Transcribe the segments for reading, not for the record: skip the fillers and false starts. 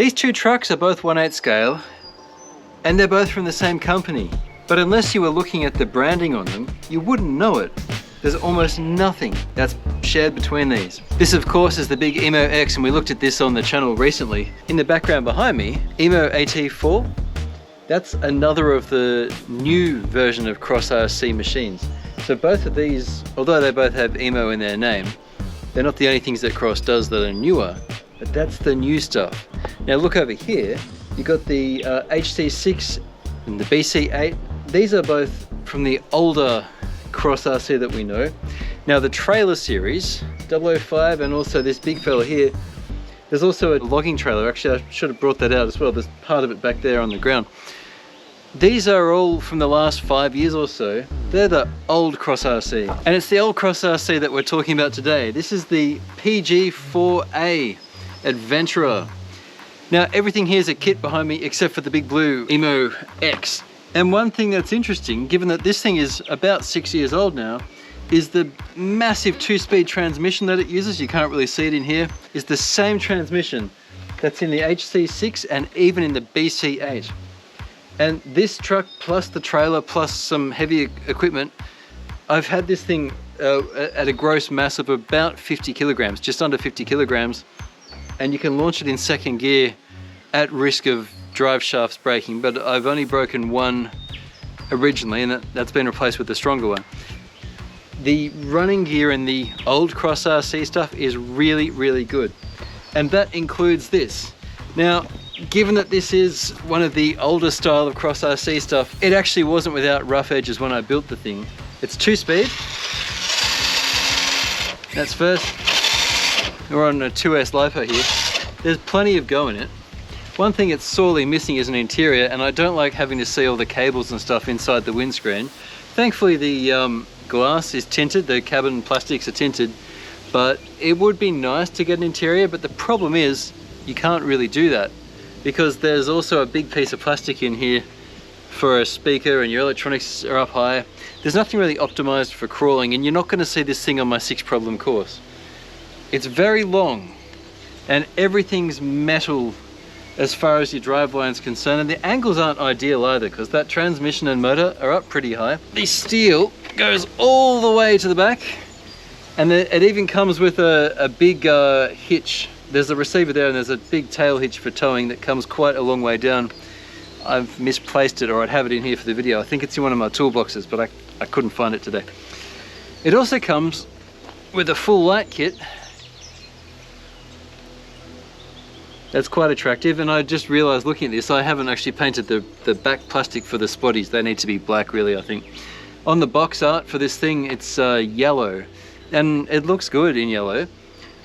These two trucks are both 1/8 scale, and they're both from the same company. But unless you were looking at the branding on them, you wouldn't know it. There's almost nothing that's shared between these. This of course is the big Emo X, and we looked at this on the channel recently. In the background behind me, Emo AT4, that's another of the new version of crossrc machines. So both of these, although they both have Emo in their name, they're not the only things that Cross does that are newer, but that's the new stuff. Now look over here, you got the HC6 and the BC8. These are both from the older crossrc that we know. Now the trailer series, 005, and also this big fella here, there's also a logging trailer. Actually, I should have brought that out as well. There's part of it back there on the ground. These are all from the last 5 years or so. They're the old crossrc. And it's the old crossrc that we're talking about today. This is the PG4A Adventurer. Now everything here is a kit behind me except for the big blue Emo X. And one thing that's interesting, given that this thing is about 6 years old now, is the massive 2-speed transmission that it uses. You can't really see it in here. Is the same transmission that's in the HC6 and even in the BC8. And this truck plus the trailer plus some heavy equipment, I've had this thing at a gross mass of about 50 kilograms, just under 50 kilograms. And you can launch it in second gear at risk of drive shafts breaking, but I've only broken one originally, and that's been replaced with the stronger one. The running gear in the old crossrc stuff is really, really good. And that includes this. Now, given that this is one of the older style of crossrc stuff, it actually wasn't without rough edges when I built the thing. It's 2-speed. That's first. We're on a 2S LiPo here. There's plenty of go in it. One thing it's sorely missing is an interior, and I don't like having to see all the cables and stuff inside the windscreen. Thankfully the glass is tinted, the cabin plastics are tinted, but it would be nice to get an interior, but the problem is you can't really do that because there's also a big piece of plastic in here for a speaker and your electronics are up high. There's nothing really optimized for crawling, and you're not going to see this thing on my 6 problem course. It's very long and everything's metal as far as your driveline is concerned, and the angles aren't ideal either because that transmission and motor are up pretty high. The steel goes all the way to the back, and it even comes with a big hitch. There's a receiver there and there's a big tail hitch for towing that comes quite a long way down. I've misplaced it, or I'd have it in here for the video. I think it's in one of my toolboxes, but I couldn't find it today. It also comes with a full light kit. That's quite attractive, and I just realized looking at this, I haven't actually painted the back plastic for the spotties. They need to be black really, I think. On the box art for this thing, it's yellow, and it looks good in yellow.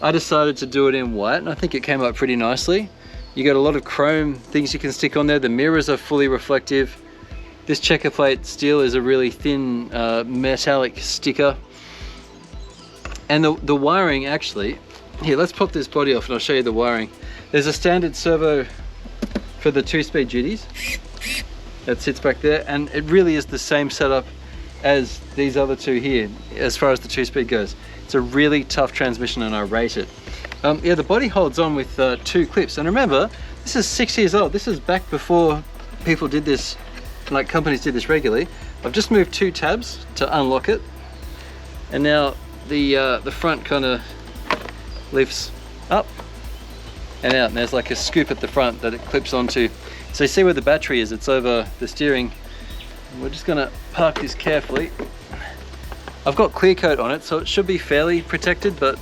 I decided to do it in white, and I think it came out pretty nicely. You got a lot of chrome things you can stick on there. The mirrors are fully reflective. This checker plate steel is a really thin metallic sticker. And the wiring actually, here, let's pop this body off and I'll show you the wiring. There's a standard servo for the 2-speed duties that sits back there, and it really is the same setup as these other two here as far as the 2-speed goes. It's a really tough transmission and I rate it. Yeah, the body holds on with 2 clips, and remember, this is 6 years old. This is back before people did this, like companies did this regularly. I've just moved 2 tabs to unlock it, and now the front kind of lifts up and out, and there's like a scoop at the front that it clips onto. So you see where the battery is, it's over the steering. We're just gonna park this carefully. I've got clear coat on it, so it should be fairly protected, but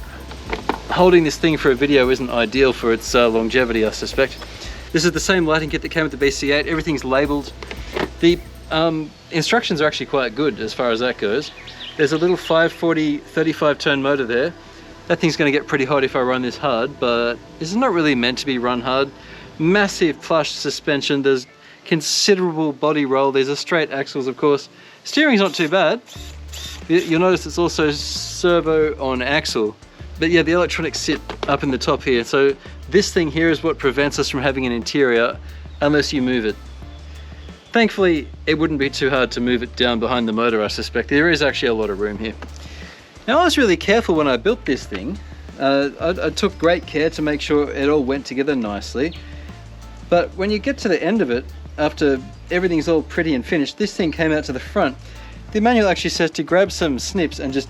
holding this thing for a video isn't ideal for its longevity, I suspect. This is the same lighting kit that came with the BC8. Everything's labeled. The instructions are actually quite good as far as that goes. There's a little 540 35 turn motor there. That thing's going to get pretty hot if I run this hard, but it's not really meant to be run hard. Massive plush suspension, there's considerable body roll, there's a straight axles of course. Steering's not too bad. You'll notice it's also servo on axle. But yeah, the electronics sit up in the top here, so this thing here is what prevents us from having an interior unless you move it. Thankfully, it wouldn't be too hard to move it down behind the motor, I suspect. There is actually a lot of room here. Now, I was really careful when I built this thing. I took great care to make sure it all went together nicely. But when you get to the end of it, after everything's all pretty and finished, this thing came out to the front. The manual actually says to grab some snips and just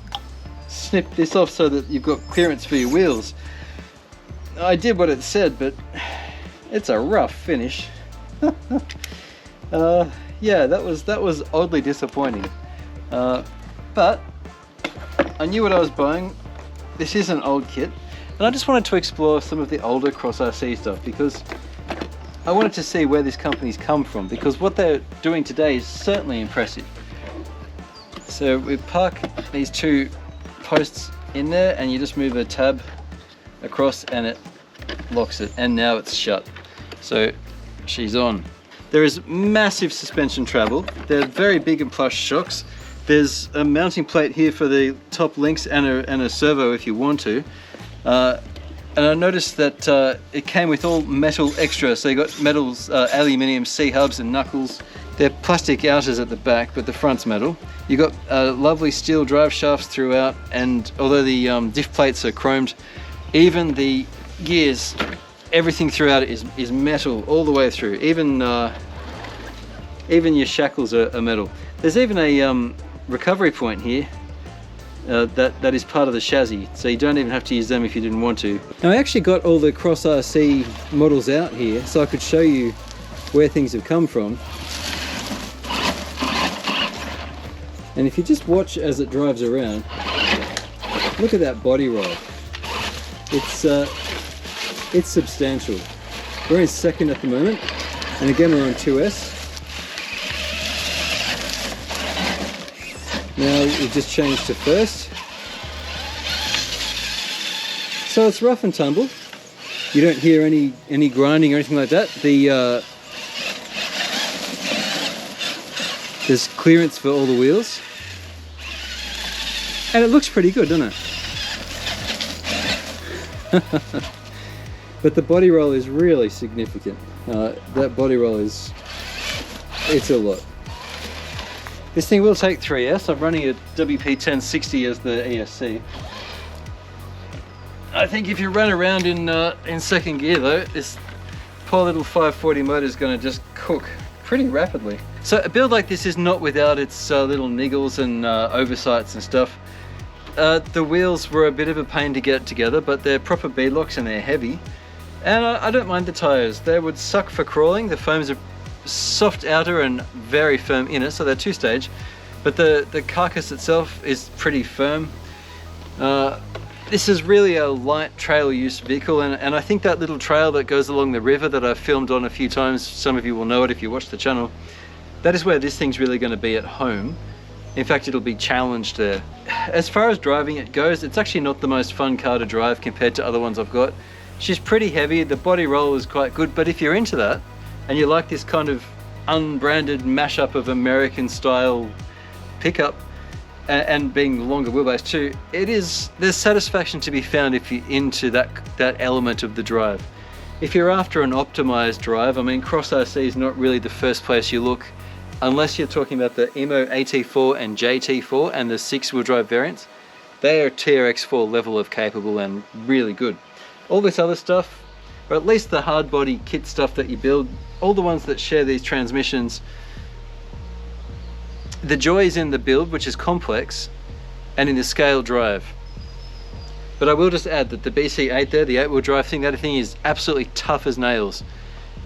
snip this off so that you've got clearance for your wheels. I did what it said, but it's a rough finish. Yeah, that was oddly disappointing. But I knew what I was buying. This is an old kit, and I just wanted to explore some of the older Cross RC stuff because I wanted to see where this company's come from, because what they're doing today is certainly impressive. So we park these two posts in there and you just move a tab across and it locks it, and now it's shut. So she's on. There is massive suspension travel. They're very big and plush shocks. There's a mounting plate here for the top links and a servo if you want to. And I noticed that it came with all metal extra. So you got metals, aluminium C-hubs and knuckles. They're plastic outers at the back, but the front's metal. You got lovely steel drive shafts throughout, and although the diff plates are chromed, even the gears, everything throughout it is metal all the way through. Even your shackles are metal. There's even a recovery point here that is part of the chassis, so you don't even have to use them if you didn't want to. Now I actually got all the Cross RC models out here so I could show you where things have come from. And if you just watch as it drives around, look at that body roll. It's substantial. We're in second at the moment, and again we're on 2S. Now we've just changed to first. So it's rough and tumble. You don't hear any grinding or anything like that. There's clearance for all the wheels. And it looks pretty good, doesn't it? But the body roll is really significant. That body roll it's a lot. This thing will take 3S. I'm running a WP1060 as the ESC. I think if you run around in second gear though, this poor little 540 motor is going to just cook pretty rapidly. So a build like this is not without its little niggles and oversights and stuff. The wheels were a bit of a pain to get together, but they're proper beadlocks and they're heavy. And I don't mind the tyres. They would suck for crawling. The foams are soft outer and very firm inner, so they're two-stage. But the carcass itself is pretty firm. This is really a light trail use vehicle, and I think that little trail that goes along the river that I've filmed on a few times, some of you will know it if you watch the channel, that is where this thing's really going to be at home. In fact, it'll be challenged there. As far as driving it goes, it's actually not the most fun car to drive compared to other ones I've got. She's pretty heavy, the body roll is quite good, but if you're into that, and you like this kind of unbranded mashup of American style pickup, and being longer wheelbase too, there's satisfaction to be found if you're into that element of the drive. If you're after an optimized drive, I mean, Cross RC is not really the first place you look, unless you're talking about the Emo AT4 and JT4 and the 6-wheel drive variants. They are TRX4 level of capable and really good. All this other stuff, or at least the hard body kit stuff that you build, all the ones that share these transmissions, the joy is in the build, which is complex, and in the scale drive. But I will just add that the BC8 there, the 8-wheel drive thing, that thing is absolutely tough as nails.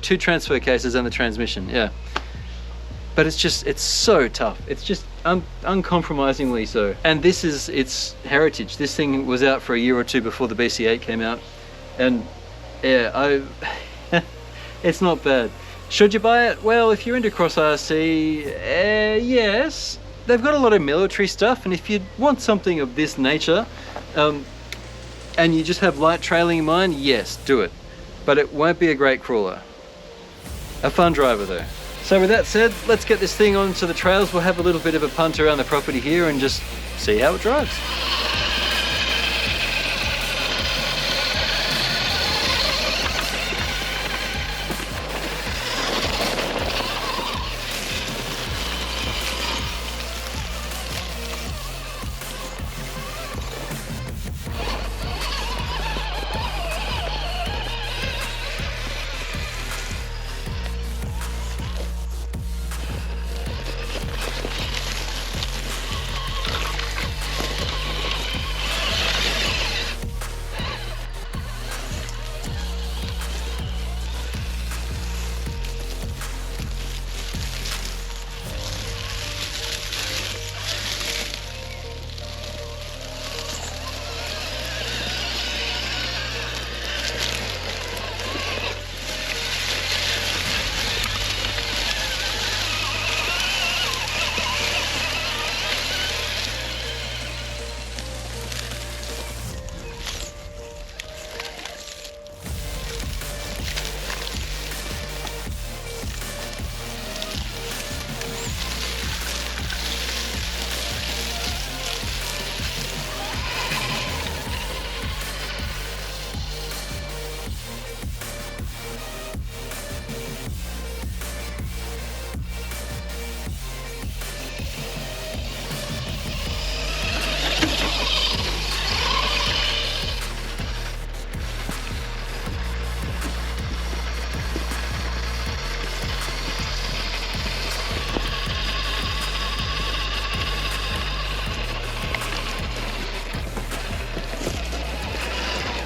2 transfer cases and the transmission, yeah. But it's so tough. It's just uncompromisingly so. And this is its heritage. This thing was out for a year or two before the BC8 came out. And yeah, it's not bad. Should you buy it? Well, if you're into Cross RC, yes. They've got a lot of military stuff, and if you want something of this nature, and you just have light trailing in mind, yes, do it. But it won't be a great crawler. A fun driver though. So with that said, let's get this thing onto the trails. We'll have a little bit of a punt around the property here and just see how it drives.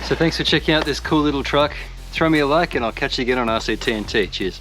So thanks for checking out this cool little truck. Throw me a like and I'll catch you again on RC-TNT. Cheers.